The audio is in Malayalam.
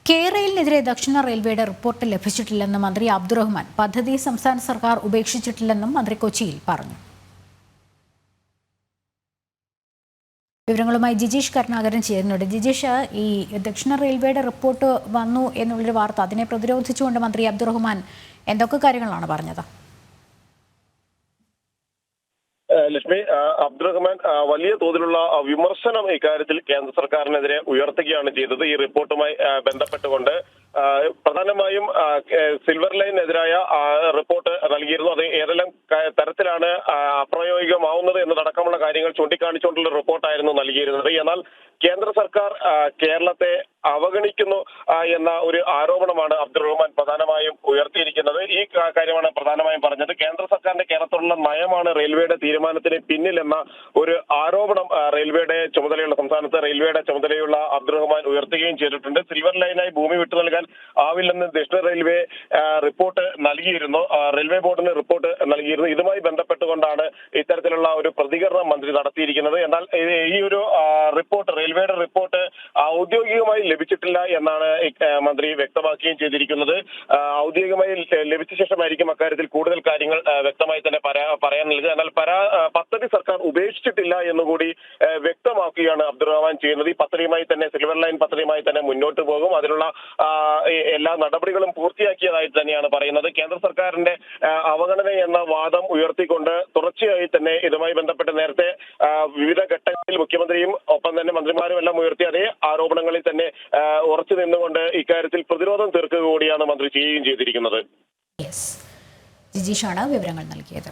കേരളത്തിനെതിരെ ദക്ഷിണ റെയിൽവേയുടെ റിപ്പോർട്ട് ലഭിച്ചിട്ടില്ലെന്ന് മന്ത്രി അബ്ദുറഹ്മാൻ. പദ്ധതി സംസ്ഥാന സർക്കാർ ഉപേക്ഷിച്ചിട്ടില്ലെന്നും മന്ത്രി കൊച്ചിയിൽ പറഞ്ഞു. വിവരങ്ങളുമായി ജിജീഷ് കരുണാകരൻ ചേരുന്നുണ്ട്. ജിജീഷ്, ഈ ദക്ഷിണ റെയിൽവേയുടെ റിപ്പോർട്ട് വന്നു എന്നുള്ളൊരു വാർത്ത, അതിനെ പ്രതിരോധിച്ചുകൊണ്ട് മന്ത്രി അബ്ദുറഹ്മാൻ എന്തൊക്കെ കാര്യങ്ങളാണ് പറഞ്ഞത്? ലക്ഷ്മി, അബ്ദുറഹ്മാൻ വലിയ തോതിലുള്ള വിമർശനം ഇക്കാര്യത്തിൽ കേന്ദ്ര സർക്കാരിനെതിരെ ഉയർത്തുകയാണ് ചെയ്തത്. ഈ റിപ്പോർട്ടുമായി ബന്ധപ്പെട്ടുകൊണ്ട് പ്രധാനമായും സിൽവർ ലൈനെതിരായ റിപ്പോർട്ട് നൽകിയിരുന്നു. അത് ഏതെല്ലാം തരത്തിലാണ് അപ്രായോഗികമാവുന്നത് എന്നതടക്കമുള്ള കാര്യങ്ങൾ ചൂണ്ടിക്കാണിച്ചുകൊണ്ടുള്ള റിപ്പോർട്ടായിരുന്നു നൽകിയിരുന്നത്. എന്നാൽ കേന്ദ്ര സർക്കാർ കേരളത്തെ അവഗണിക്കുന്നു എന്ന ഒരു ആരോപണമാണ് അബ്ദുറഹ്മാൻ പ്രധാനമായും ഉയർത്തിയിരിക്കുന്നത്. ഈ കാര്യമാണ് പ്രധാനമായും പറഞ്ഞത്. കേന്ദ്ര സർക്കാരിന്റെ കേരളത്തിലുള്ള നയമാണ് റെയിൽവേയുടെ തീരുമാനത്തിന് പിന്നിലെന്ന ഒരു ആരോപണം സംസ്ഥാനത്തെ റെയിൽവേയുടെ ചുമതലയുള്ള അബ്ദുറഹ്മാൻ ഉയർത്തുകയും ചെയ്തിട്ടുണ്ട്. സിൽവർ ലൈനായി ഭൂമി വിട്ടു നൽകാൻ ആവില്ലെന്ന് ദക്ഷിണ റെയിൽവേ റിപ്പോർട്ട് നൽകിയിരുന്നു, റെയിൽവേ ബോർഡിന് റിപ്പോർട്ട് നൽകിയിരുന്നു. ഇതുമായി ബന്ധപ്പെട്ടുകൊണ്ടാണ് ഇത്തരത്തിലുള്ള ഒരു പ്രതികരണം മന്ത്രി നടത്തിയിരിക്കുന്നത്. എന്നാൽ ഈ ഒരു റിപ്പോർട്ട്, റെയിൽവേയുടെ റിപ്പോർട്ട് ഔദ്യോഗികമായി ലഭിച്ചിട്ടില്ല എന്നാണ് മന്ത്രി വ്യക്തമാക്കുകയും ചെയ്തിരിക്കുന്നത്. ഔദ്യോഗികമായി ലഭിച്ച ശേഷമായിരിക്കും അക്കാര്യത്തിൽ കൂടുതൽ കാര്യങ്ങൾ വ്യക്തമായി തന്നെ പറയാൻ നൽകുക. എന്നാൽ പദ്ധതി സർക്കാർ ഉപേക്ഷിച്ചിട്ടില്ല എന്നുകൂടി വ്യക്തമാക്കുകയാണ് അബ്ദുറഹ്മാൻ ചെയ്യുന്നത്. ഈ പദ്ധതിയുമായി തന്നെ, സിൽവർ ലൈൻ പദ്ധതിയുമായി തന്നെ മുന്നോട്ട് പോകും. അതിനുള്ള എല്ലാ നടപടികളും പൂർത്തിയാക്കിയതായിട്ട് തന്നെയാണ് പറയുന്നത്. കേന്ദ്ര സർക്കാരിന്റെ അവഗണന എന്ന വാദം ഉയർത്തിക്കൊണ്ട് തുടർച്ചയായി തന്നെ ഇതുമായി ബന്ധപ്പെട്ട് നേരത്തെ വിവിധ ഘട്ടങ്ങളിൽ മുഖ്യമന്ത്രിയും ഒപ്പം തന്നെ മന്ത്രിമാരും എല്ലാം ഉയർത്തിയ അതേ ആരോപണങ്ങളിൽ തന്നെ ഉറച്ചു നിന്നുകൊണ്ട് ഇക്കാര്യത്തിൽ പ്രതിരോധം തീർക്കുക കൂടിയാണ് മന്ത്രി ചെയ്യുകയും ചെയ്തിരിക്കുന്നത്. ജിജീഷാണ് വിവരങ്ങൾ നൽകിയത്.